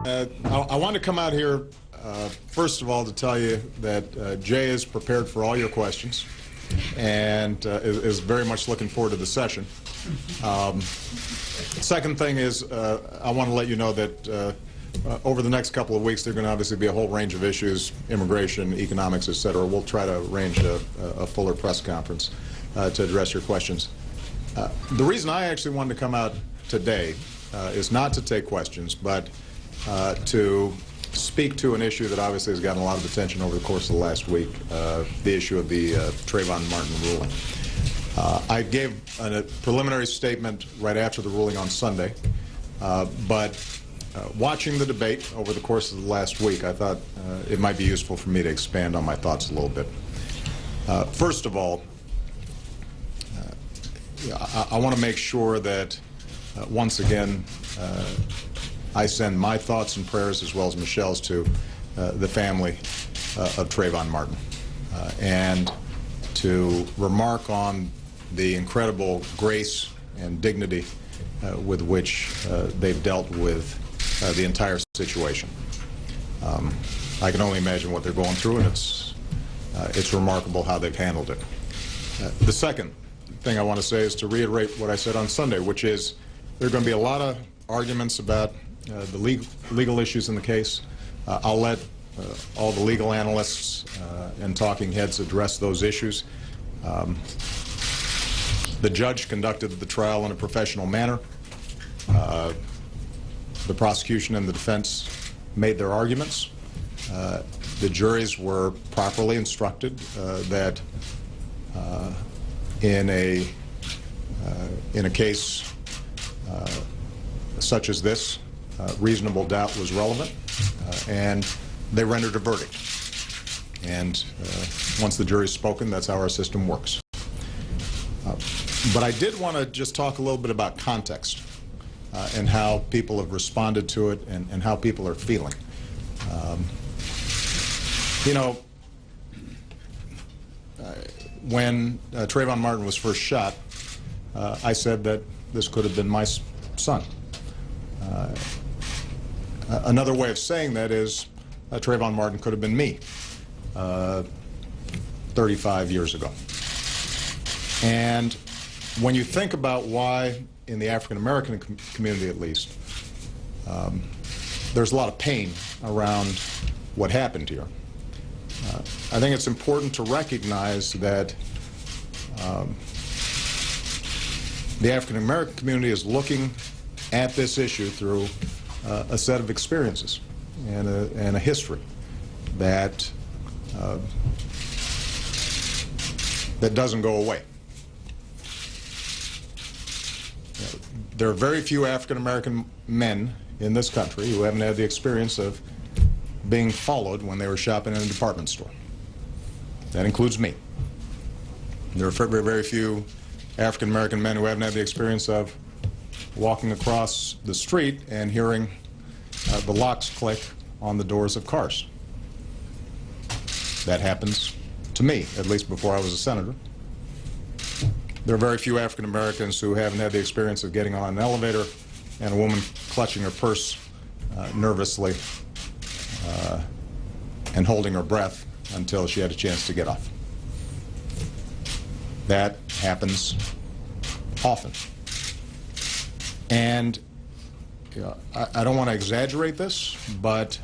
I want to come out here, first of all, to tell you that Jay is prepared for all your questions and is very much looking forward to the session. Second thing is, I want to let you know that over the next couple of weeks, there are going to obviously be a whole range of issues, immigration, economics, et cetera. We'll try to arrange a fuller press conference to address your questions. The reason I actually wanted to come out today is not to take questions, but to speak to an issue that obviously has gotten a lot of attention over the course of the last week, the issue of the Trayvon Martin ruling. I gave a preliminary statement right after the ruling on Sunday, but watching the debate over the course of the last week, I thought it might be useful for me to expand on my thoughts a little bit. First of all, I want to make sure that once again I send my thoughts and prayers as well as Michelle's to the family of Trayvon Martin and to remark on the incredible grace and dignity with which they've dealt with the entire situation. I can only imagine what they're going through, and it's remarkable how they've handled it. The second thing I want to say is to reiterate what I said on Sunday, which is there are going to be a lot of arguments about the legal issues in the case. I'll let all the legal analysts and talking heads address those issues. The judge conducted the trial in a professional manner. The prosecution and the defense made their arguments. The juries were properly instructed that in a case such as this, reasonable doubt was relevant, and they rendered a verdict. And once the jury's spoken, that's how our system works. But I did want to just talk a little bit about context and how people have responded to it and how people are feeling. You know, when Trayvon Martin was first shot, I said that this could have been my son. Another way of saying that is Trayvon Martin could have been me 35 years ago. And when you think about why, in the African-American community at least, there's a lot of pain around what happened here, I think it's important to recognize that the African-American community is looking at this issue through a set of experiences and a history that doesn't go away. There are very few African-American men in this country who haven't had the experience of being followed when they were shopping in a department store. That includes me. There are very, very few African-American men who haven't had the experience of walking across the street and hearing the locks click on the doors of cars. That happens to me, at least before I was a senator. There are very few African Americans who haven't had the experience of getting on an elevator and a woman clutching her purse nervously and holding her breath until she had a chance to get off. That happens often. And I don't want to exaggerate this, but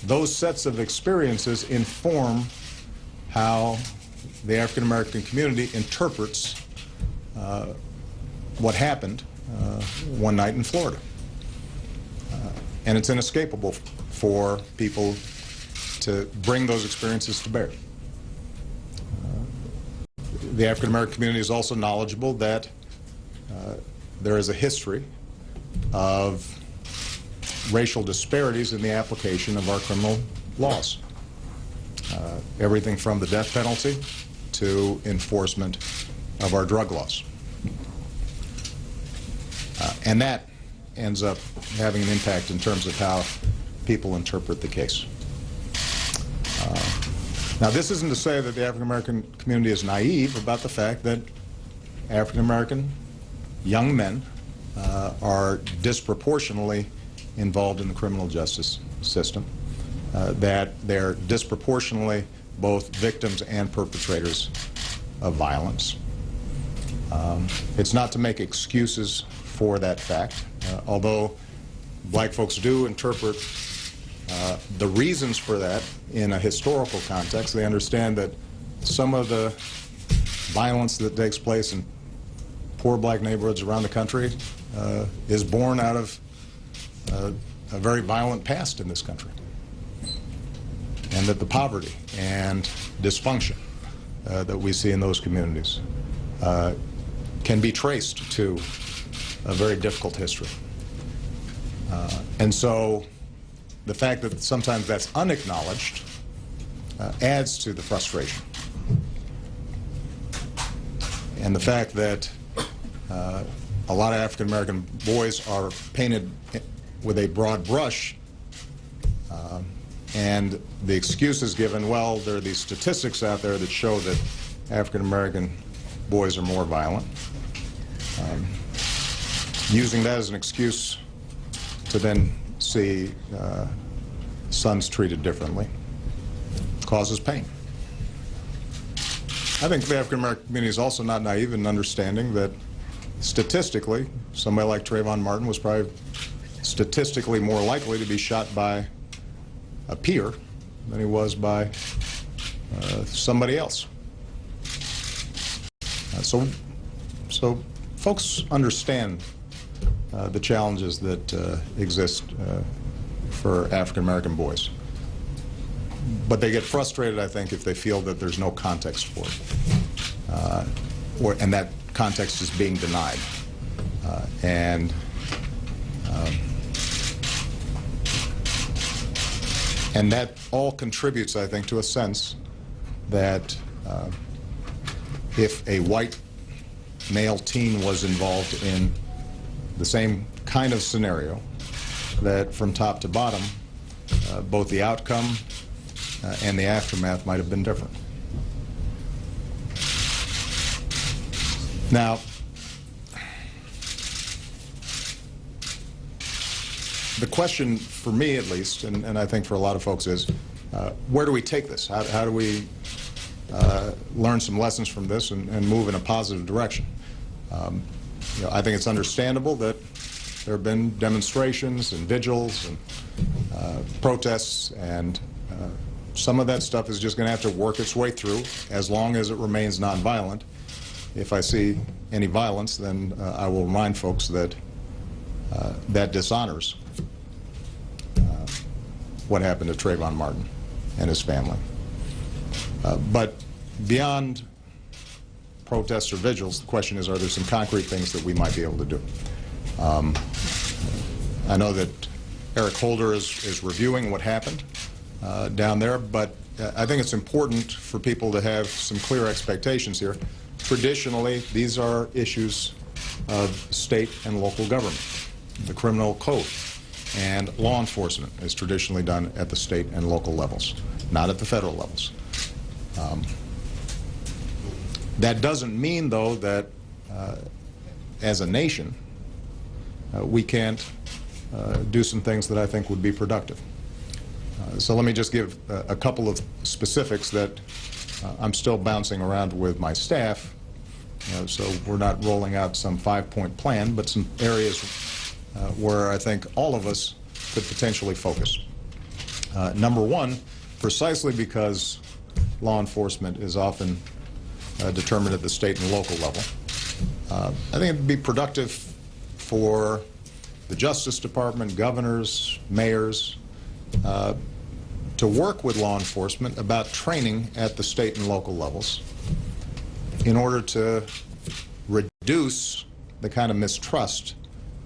those sets of experiences inform how the African American community interprets what happened one night in Florida. And it's inescapable for people to bring those experiences to bear. The African American community is also knowledgeable that there is a history of racial disparities in the application of our criminal laws. Everything from the death penalty to enforcement of our drug laws. And that ends up having an impact in terms of how people interpret the case. Now, this isn't to say that the African American community is naive about the fact that African American young men are disproportionately involved in the criminal justice system, that they're disproportionately both victims and perpetrators of violence. It's not to make excuses for that fact, although black folks do interpret the reasons for that in a historical context. They understand that some of the violence that takes place in poor black neighborhoods around the country is born out of a very violent past in this country, and that the poverty and dysfunction that we see in those communities can be traced to a very difficult history. And so the fact that sometimes that's unacknowledged adds to the frustration. And the fact that a lot of African American boys are painted with a broad brush, and the excuse is given, well, there are these statistics out there that show that African American boys are more violent. Using that as an excuse to then see sons treated differently causes pain. I think the African American community is also not naive in understanding that statistically, somebody like Trayvon Martin was probably statistically more likely to be shot by a peer than he was by somebody else. So folks understand the challenges that exist for African American boys. But they get frustrated, I think, if they feel that there's no context for it, and that context is being denied. And that all contributes, I think, to a sense that if a white male teen was involved in the same kind of scenario, that from top to bottom, both the outcome and the aftermath might have been different. Now, the question for me, at least, and I think for a lot of folks, is where do we take this? How do we learn some lessons from this and move in a positive direction? You know, I think it's understandable that there have been demonstrations and vigils and protests, and some of that stuff is just going to have to work its way through as long as it remains nonviolent. If I see any violence, then I will remind folks that that dishonors what happened to Trayvon Martin and his family. But beyond protests or vigils, the question is, are there some concrete things that we might be able to do? I know that Eric Holder is reviewing what happened down there, but I think it's important for people to have some clear expectations here. Traditionally, these are issues of state and local government. The criminal code and law enforcement is traditionally done at the state and local levels, not at the federal levels. That doesn't mean, though, that as a nation, we can't do some things that I think would be productive. So let me just give a couple of specifics that I'm still bouncing around with my staff. So we're not rolling out some 5-point plan, but some areas where I think all of us could potentially focus. Number one, precisely because law enforcement is often determined at the state and local level, I think it would be productive for the Justice Department, governors, mayors, to work with law enforcement about training at the state and local levels in order to reduce the kind of mistrust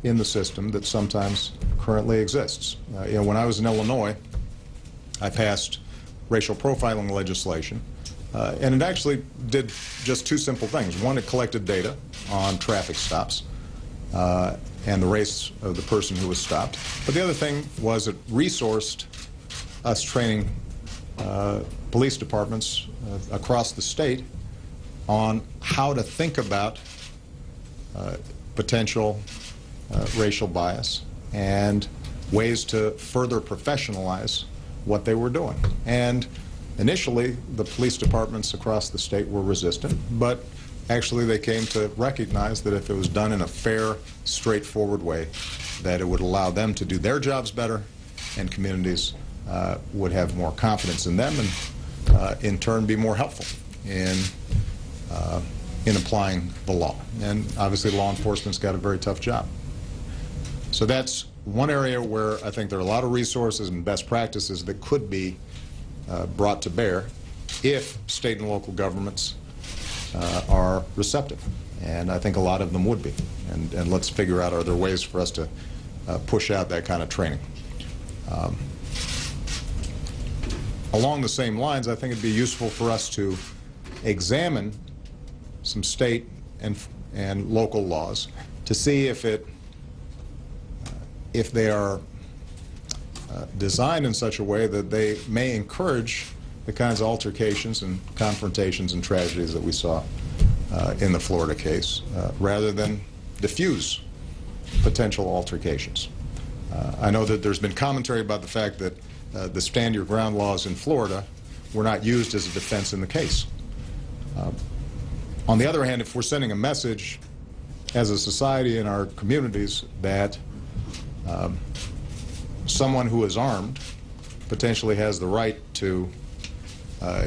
in the system that sometimes currently exists. You know, when I was in Illinois, I passed racial profiling legislation, and it actually did just two simple things. One, it collected data on traffic stops and the race of the person who was stopped. But the other thing was it resourced us training police departments across the state on how to think about potential racial bias and ways to further professionalize what they were doing. And initially, the police departments across the state were resistant, but actually they came to recognize that if it was done in a fair, straightforward way, that it would allow them to do their jobs better, and communities would have more confidence in them, and in turn be more helpful in applying the law. And obviously law enforcement's got a very tough job. So that's one area where I think there are a lot of resources and best practices that could be brought to bear if state and local governments are receptive. And I think a lot of them would be. And let's figure out, are there ways for us to push out that kind of training. Along the same lines, I think it'd be useful for us to examine some state and local laws to see if they are designed in such a way that they may encourage the kinds of altercations and confrontations and tragedies that we saw in the Florida case, rather than diffuse potential altercations. I know that there's been commentary about the fact that the stand your ground laws in Florida were not used as a defense in the case. On the other hand, if we're sending a message as a society in our communities that someone who is armed potentially has the right to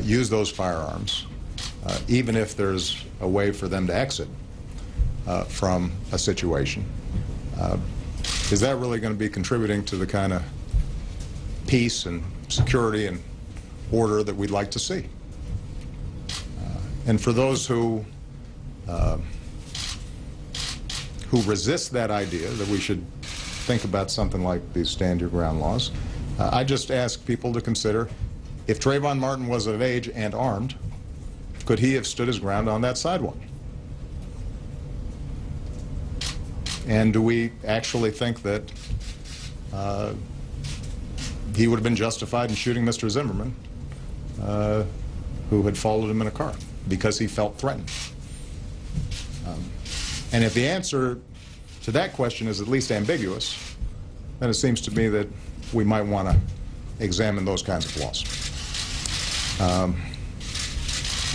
use those firearms, even if there's a way for them to exit from a situation, is that really going to be contributing to the kind of peace and security and order that we'd like to see? And for those who resist that idea that we should think about something like these stand your ground laws, I just ask people to consider, if Trayvon Martin was of age and armed, could he have stood his ground on that sidewalk? And do we actually think that he would have been justified in shooting Mr. Zimmerman, who had followed him in a car, because he felt threatened? And if the answer to that question is at least ambiguous, then it seems to me that we might want to examine those kinds of laws.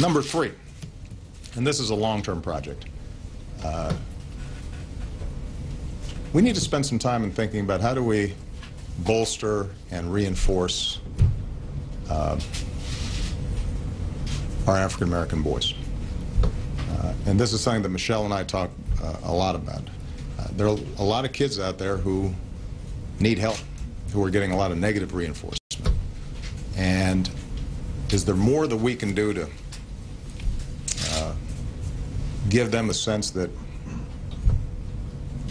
Number 3, and this is a long-term project, we need to spend some time in thinking about how do we bolster and reinforce our African-American boys. And this is something that Michelle and I talk a lot about. There are a lot of kids out there who need help, who are getting a lot of negative reinforcement. And is there more that we can do to give them a sense that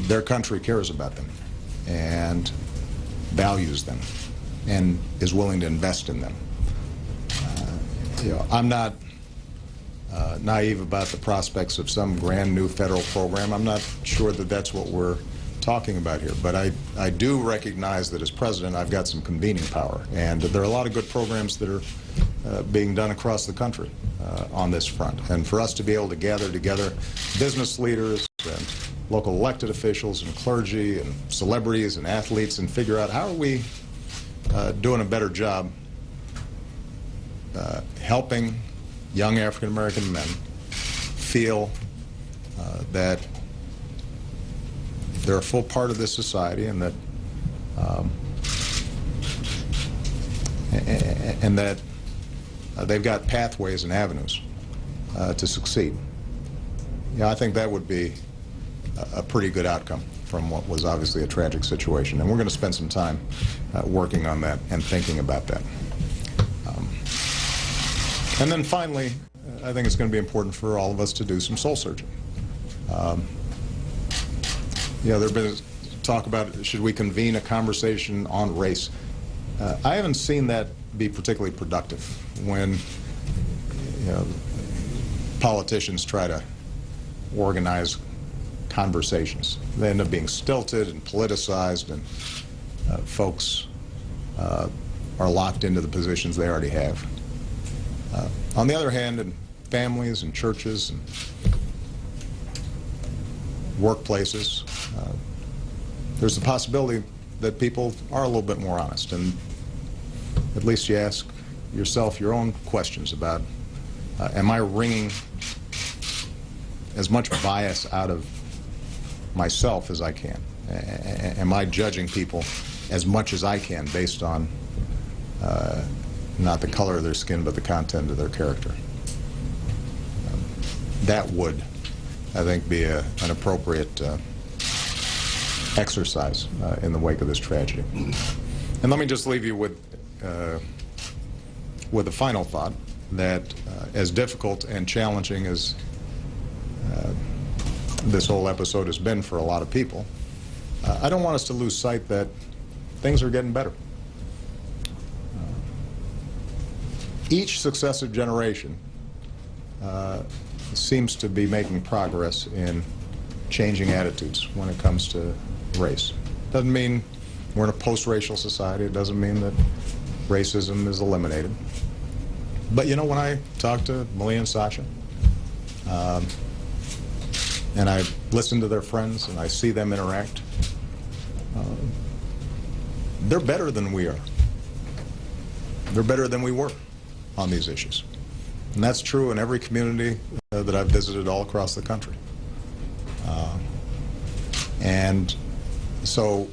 their country cares about them and values them and is willing to invest in them? I'm not naive about the prospects of some brand new federal program. I'm not sure that that's what we're talking about here, but I do recognize that as president I've got some convening power, and there are a lot of good programs that are being done across the country on this front. And for us to be able to gather together business leaders and local elected officials and clergy and celebrities and athletes and figure out how are we doing a better job helping young African-American men feel that they're a full part of this society, and that they've got pathways and avenues to succeed. I think that would be a pretty good outcome from what was obviously a tragic situation, and we're going to spend some time working on that and thinking about that. And then finally, I think it's going to be important for all of us to do some soul searching. There's been talk about, should we convene a conversation on race? I haven't seen that be particularly productive when politicians try to organize conversations. They end up being stilted and politicized, and folks are locked into the positions they already have. On the other hand, in families and churches and workplaces, there's the possibility that people are a little bit more honest, and at least you ask yourself your own questions about, am I wringing as much bias out of myself as I can? Am I judging people as much as I can based on not the color of their skin, but the content of their character? That would, I think, be an appropriate exercise in the wake of this tragedy. And let me just leave you with a final thought, that as difficult and challenging as this whole episode has been for a lot of people, I don't want us to lose sight that things are getting better. Each successive generation seems to be making progress in changing attitudes when it comes to race. Doesn't mean we're in a post-racial society. It doesn't mean that racism is eliminated. But you know, when I talk to Malia and Sasha, and I listen to their friends and I see them interact, they're better than we are. They're better than we were on these issues. And that's true in every community that I've visited all across the country. And so,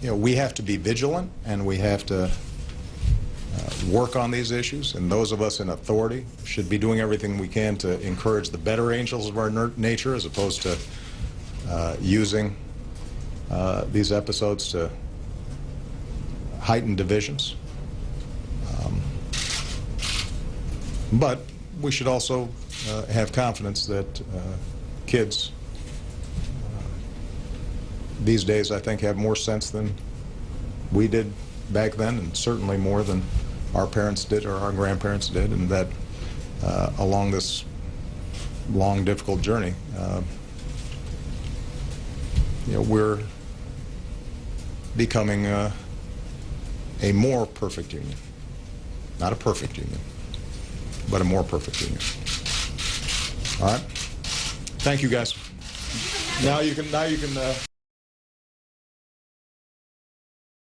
you know, we have to be vigilant, and we have to work on these issues, and those of us in authority should be doing everything we can to encourage the better angels of our nature, as opposed to using these episodes to heighten divisions. But we should also have confidence that kids these days, I think, have more sense than we did back then, and certainly more than our parents did or our grandparents did, and that along this long, difficult journey, you know, we're becoming a more perfect union. Not a perfect union, but a more perfect union. All right? Thank you, guys. Now you can